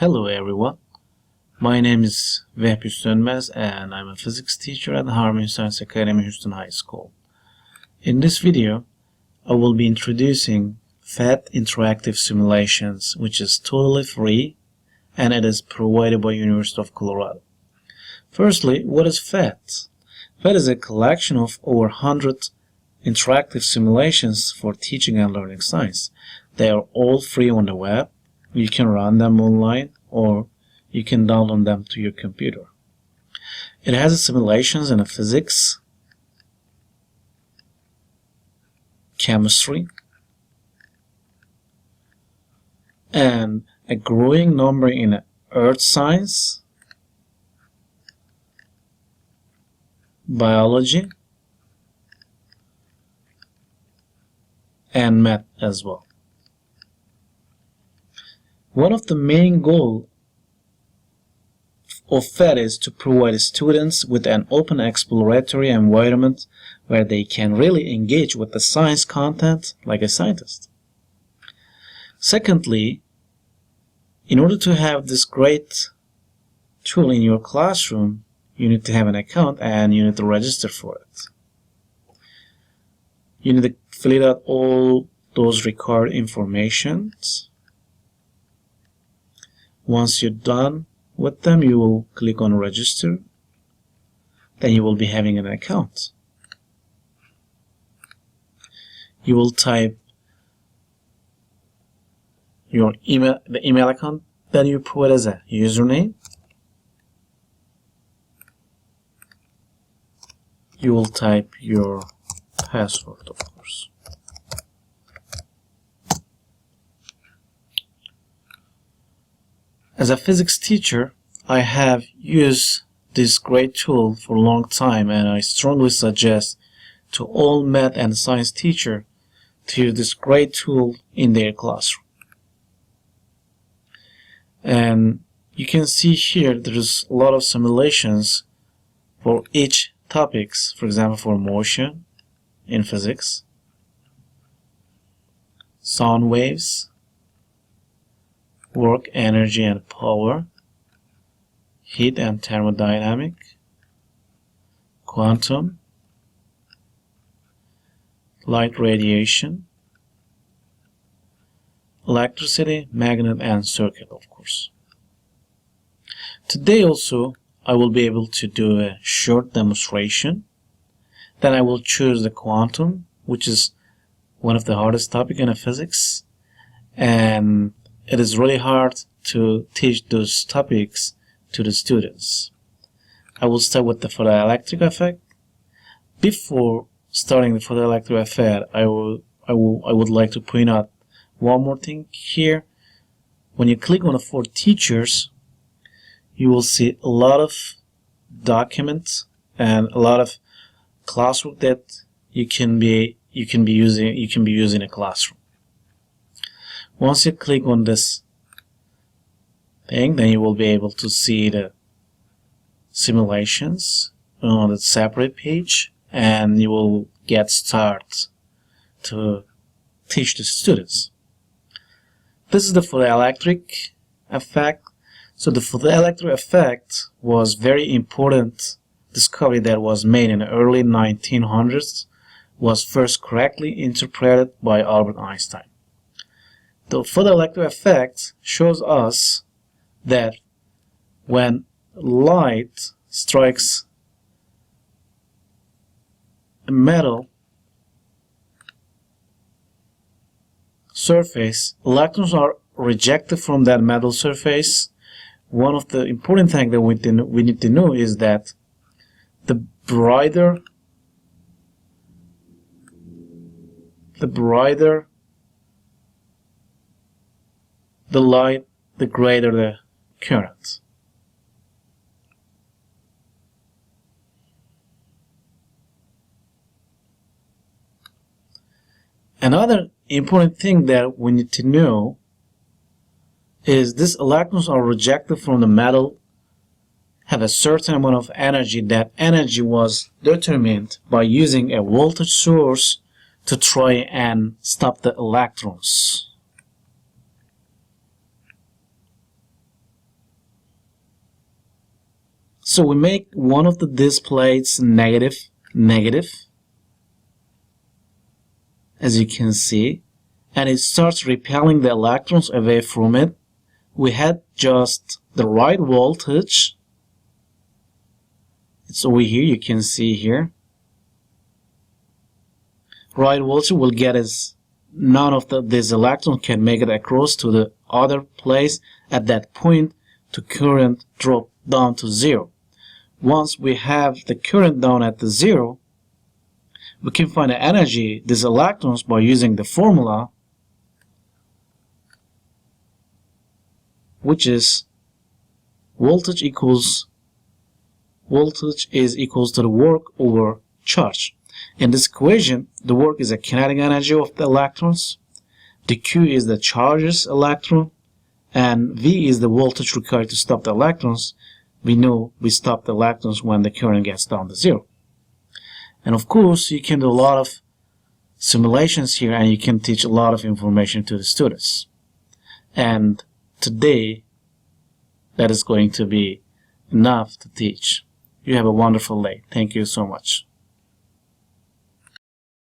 Hello everyone, my name is Vehbi Sönmez and I'm a physics teacher at Harmony Science Academy Houston High School. In this video, I will be introducing PHET interactive simulations, which is totally free and it is provided by University of Colorado. Firstly, what is PHET? PHET is a collection of over 100 interactive simulations for teaching and learning science. They are all free on the web. You can run them online or you can download them to your computer. It has simulations in physics, chemistry, and a growing number in earth science, biology, and math as well. One of the main goals of PHET is to provide students with an open exploratory environment where they can really engage with the science content like a scientist. Secondly, in order to have this great tool in your classroom, you need to have an account and you need to register for it. You need to fill out all those required informations. Once you're done with them, you will click on register. Then you will be having an account. You will type your email, the email account that you put as a username. You will type your password, of course. As a physics teacher, I have used this great tool for a long time, and I strongly suggest to all math and science teachers to use this great tool in their classroom. And you can see here there's a lot of simulations for each topics, for example for motion in physics, sound waves, work, energy and power, heat and thermodynamic, quantum, light radiation, electricity, magnet and circuit, of course. Today also I will be able to do a short demonstration. Then I will choose the quantum, which is one of the hardest topics in physics, and it is really hard to teach those topics to the students. I will start with the photoelectric effect. Before starting the photoelectric effect, I would like to point out one more thing here. When you click on the for teachers, you will see a lot of documents and a lot of classwork that you can be using in a classroom. Once you click on this thing, then you will be able to see the simulations on a separate page, and you will get started to teach the students. This is the photoelectric effect. So the photoelectric effect was very important discovery that was made in the early 1900s, was first correctly interpreted by Albert Einstein. The photoelectric effect shows us that when light strikes a metal surface, electrons are rejected from that metal surface. One of the important things that we need to know is that the brighter the light, the greater the current. Another important thing that we need to know is these electrons are rejected from the metal, have a certain amount of energy. That energy was determined by using a voltage source to try and stop the electrons. So we make one of these plates negative, as you can see, and it starts repelling the electrons away from it. We had just the right voltage. It's over here, you can see here. Right voltage will get us none of these electrons can make it across to the other place. At that point, the current drop down to zero. Once we have the current down at the zero, we can find the energy, these electrons, by using the formula, which is voltage is equals to the work over charge. In this equation, the work is the kinetic energy of the electrons, the Q is the charge's electron, and V is the voltage required to stop the electrons. We know we stop the electrons when the current gets down to zero. And of course, you can do a lot of simulations here, and you can teach a lot of information to the students. And today, that is going to be enough to teach. You have a wonderful day. Thank you so much.